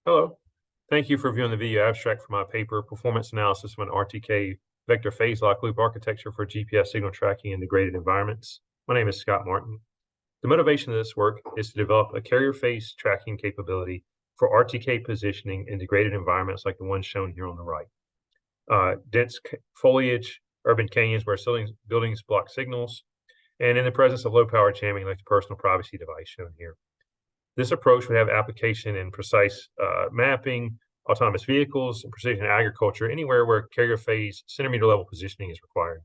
Hello. Thank you for viewing the video abstract for my paper, Performance Analysis of an RTK Vector Phase Lock Loop Architecture for GPS Signal Tracking in Degraded Environments. My name is Scott Martin. The motivation of this work is to develop a carrier phase tracking capability for RTK positioning in degraded environments like the one shown here on the right. Dense foliage, urban canyons where buildings block signals, and in the presence of low-power jamming like the personal privacy device shown here. This approach would have application in precise mapping, autonomous vehicles, and precision agriculture, anywhere where carrier phase centimeter level positioning is required.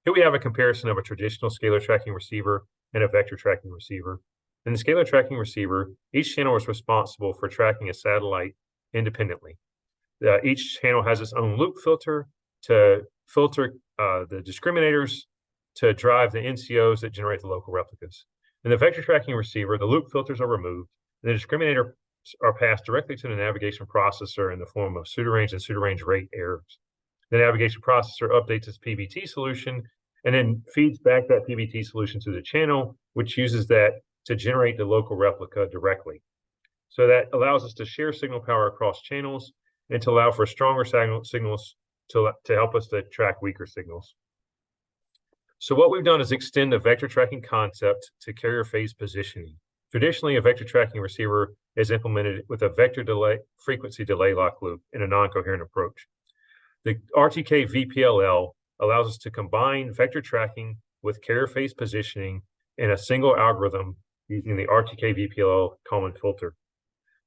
Here we have a comparison of a traditional scalar tracking receiver and a vector tracking receiver. In the scalar tracking receiver, each channel is responsible for tracking a satellite independently. Each channel has its own loop filter to filter the discriminators to drive the NCOs that generate the local replicas. In the vector tracking receiver, the loop filters are removed, and the discriminators are passed directly to the navigation processor in the form of pseudorange and pseudorange rate errors. The navigation processor updates its PBT solution and then feeds back that PBT solution to the channel, which uses that to generate the local replica directly. So that allows us to share signal power across channels and to allow for stronger signals to help us to track weaker signals. So what we've done is extend the vector tracking concept to carrier phase positioning. Traditionally, a vector tracking receiver is implemented with a vector frequency delay lock loop in a non-coherent approach. The RTK-VPLL allows us to combine vector tracking with carrier phase positioning in a single algorithm using the RTK-VPLL Kalman filter.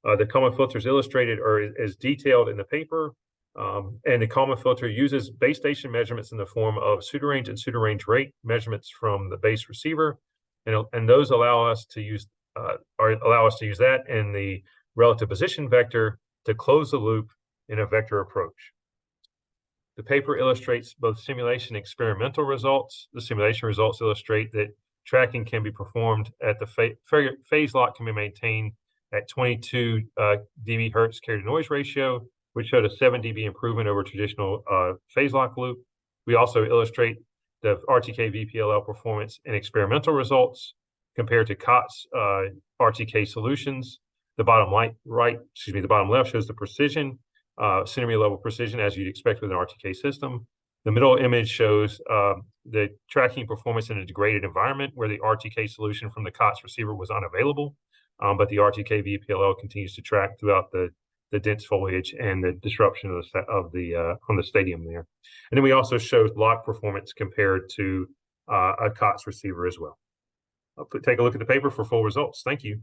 The Kalman filter is illustrated or is detailed in the paper. And the Kalman filter uses base station measurements in the form of pseudorange and pseudorange rate measurements from the base receiver, and those allow us to use that in the relative position vector to close the loop in a vector approach. The paper illustrates both simulation and experimental results. The simulation results illustrate that tracking can be performed at the phase lock can be maintained at 22 dB hertz carrier to noise ratio, which showed a 7 dB improvement over traditional phase lock loop. We also illustrate the RTK-VPLL performance in experimental results compared to COTS RTK solutions. The bottom left shows the precision, centimeter level precision as you'd expect with an RTK system. The middle image shows the tracking performance in a degraded environment where the RTK solution from the COTS receiver was unavailable, but the RTK-VPLL continues to track throughout the dense foliage and the disruption from the stadium there. And then we also showed lock performance compared to a COTS receiver as well. Take a look at the paper for full results. Thank you.